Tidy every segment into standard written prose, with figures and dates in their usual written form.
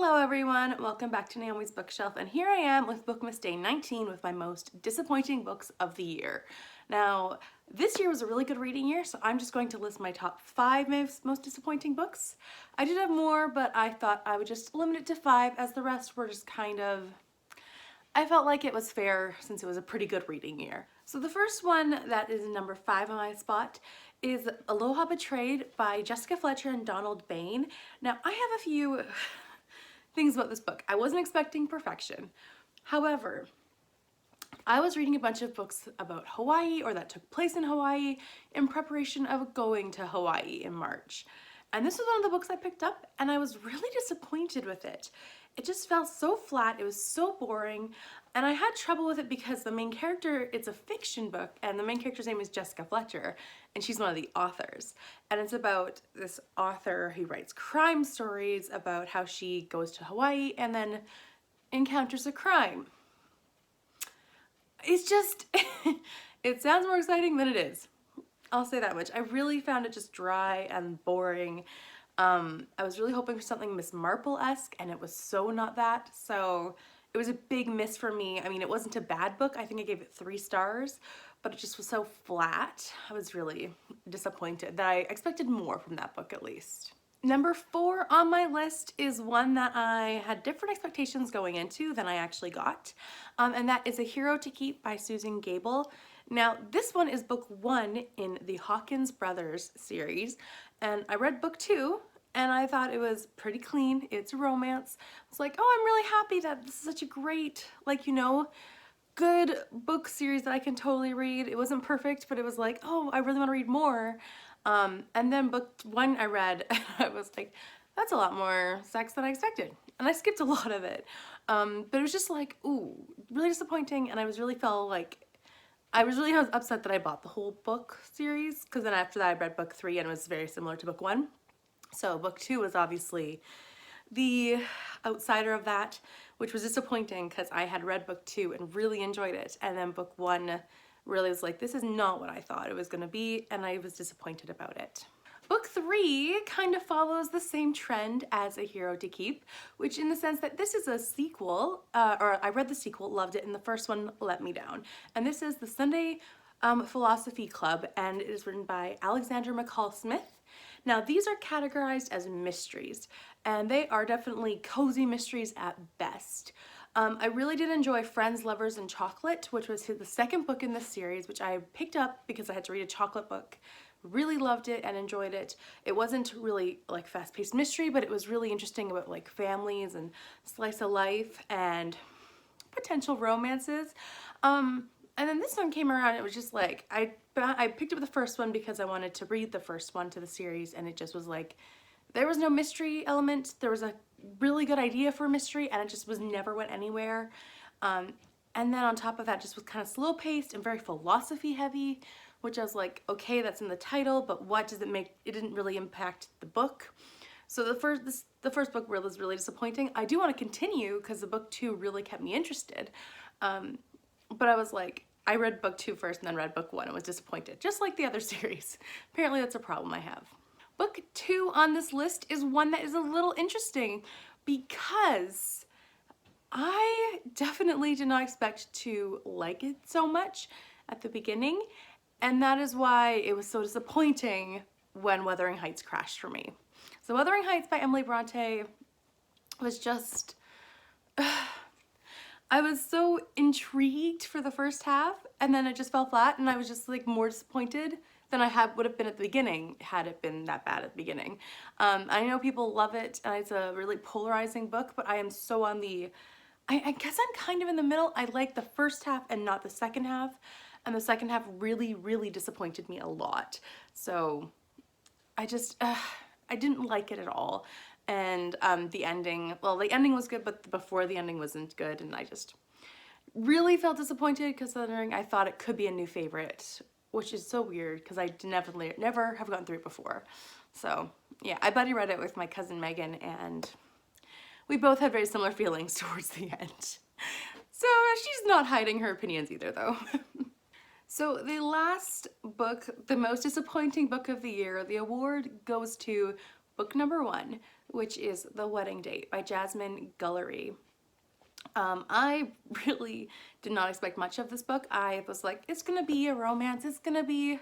Hello everyone, welcome back to Naomi's Bookshelf, and here I am with Bookmas Day 19 with my most disappointing books of the year. Now, this year was a really good reading year, so I'm just going to list my top 5 most disappointing books. I did have more, but I thought I would just limit it to 5 as the rest were just kind of... I felt like it was fair since it was a pretty good reading year. So the first one that is number 5 on my spot is Aloha Betrayed by Jessica Fletcher and Donald Bain. Now, I have a few things about this book. I wasn't expecting perfection. However, I was reading a bunch of books about Hawaii or that took place in Hawaii in preparation of going to Hawaii in March. And this was one of the books I picked up and I was really disappointed with it. It just felt so flat, it was so boring, and I had trouble with it because the main character, it's a fiction book, and the main character's name is Jessica Fletcher, and she's one of the authors. And it's about this author who writes crime stories about how she goes to Hawaii and then encounters a crime. It's just, it sounds more exciting than it is. I'll say that much. I really found it just dry and boring. I was really hoping for something Miss Marple-esque, and it was so not that, so it was a big miss for me. I mean, it wasn't a bad book. I think I gave it 3 stars, but it just was so flat. I was really disappointed that I expected more from that book at least. Number 4 on my list is one that I had different expectations going into than I actually got, and that is A Hero to Keep by Susan Gable. Now, this one is book 1 in the Hawkins Brothers series, and I read book 2, and I thought it was pretty clean. It's a romance. It's like, oh, I'm really happy that this is such a great, like, you know, good book series that I can totally read. It wasn't perfect, but it was like, oh, I really want to read more. And then book 1 I read, and I was like, that's a lot more sex than I expected. And I skipped a lot of it. But it was just like, ooh, really disappointing, and I was really upset that I bought the whole book series, because then after that I read book 3 and it was very similar to book 1. So book 2 was obviously the outsider of that, which was disappointing because I had read book 2 and really enjoyed it, and then book 1 really was like, this is not what I thought it was going to be, and I was disappointed about it. Book 3 kind of follows the same trend as A Hero to Keep, which in the sense that this is a sequel, or I read the sequel, loved it, and the first one let me down. And this is the Sunday Philosophy Club, and it is written by Alexandra McCall Smith. Now, these are categorized as mysteries, and they are definitely cozy mysteries at best. I really did enjoy Friends, Lovers, and Chocolate, which was the second book in this series, which I picked up because I had to read a chocolate book. Really loved it and enjoyed it. It wasn't really like fast-paced mystery, but it was really interesting about like families and slice of life and potential romances. And then this one came around, it was just like, I picked up the first one because I wanted to read the first one to the series, and it just was like, there was no mystery element. There was a really good idea for a mystery, and it just never went anywhere. And then on top of that, just was kind of slow-paced and very philosophy heavy, which I was like, okay, that's in the title, but what does it make? It didn't really impact the book. So the first book was really disappointing. I do want to continue because the book 2 really kept me interested. But I was like, I read book 2 first and then read book 1 and was disappointed, just like the other series. Apparently that's a problem I have. Book 2 on this list is one that is a little interesting because I definitely did not expect to like it so much at the beginning, and that is why it was so disappointing when Wuthering Heights crashed for me. So Wuthering Heights by Emily Bronte was just... I was so intrigued for the first half, and then it just fell flat, and I was just like more disappointed than I would have been at the beginning had it been that bad at the beginning. I know people love it, and it's a really polarizing book, but I am so on the... I guess I'm kind of in the middle. I like the first half and not the second half, and the second half really, really disappointed me a lot. So I just, I didn't like it at all. And the ending, well, the ending was good, but before the ending wasn't good, and I just really felt disappointed considering I thought it could be a new favorite, which is so weird because I never have gotten through it before. So yeah, I buddy read it with my cousin Megan, and we both had very similar feelings towards the end. So she's not hiding her opinions either, though. So the last book, the most disappointing book of the year, the award goes to book number 1, which is The Wedding Date by Jasmine Guillory. I really did not expect much of this book. I was like, it's gonna be a romance, it's gonna be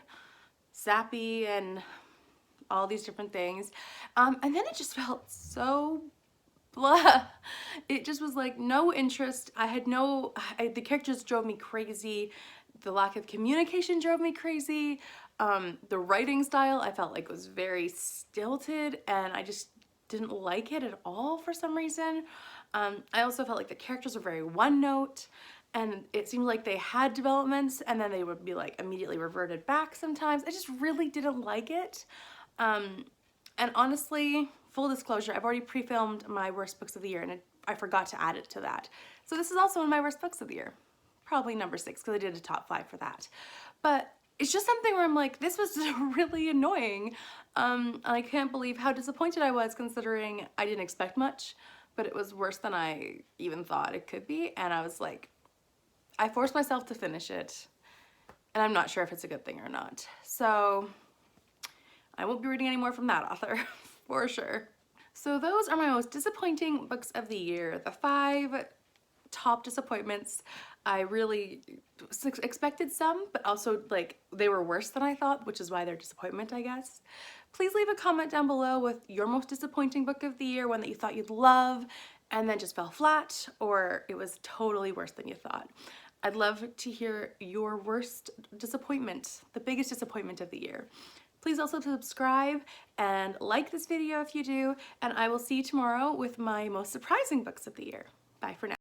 sappy and all these different things. And then it just felt so blah. It just was like no interest. The characters drove me crazy. The lack of communication drove me crazy. The writing style I felt like was very stilted, and I just didn't like it at all for some reason. I also felt like the characters were very one note, and it seemed like they had developments and then they would be like immediately reverted back sometimes. I just really didn't like it. And honestly, full disclosure, I've already pre-filmed my worst books of the year, and I forgot to add it to that. So this is also one of my worst books of the year. Probably number 6, because I did a top 5 for that. But it's just something where I'm like, this was really annoying. I can't believe how disappointed I was, considering I didn't expect much, but it was worse than I even thought it could be. And I was like, I forced myself to finish it, and I'm not sure if it's a good thing or not. So I won't be reading any more from that author, for sure. So those are my most disappointing books of the year. The 5 top disappointments. I really expected some, but also like they were worse than I thought, which is why they're disappointment, I guess. Please leave a comment down below with your most disappointing book of the year, one that you thought you'd love and then just fell flat, or it was totally worse than you thought. I'd love to hear your worst disappointment, the biggest disappointment of the year. Please also subscribe and like this video if you do, and I will see you tomorrow with my most surprising books of the year. Bye for now.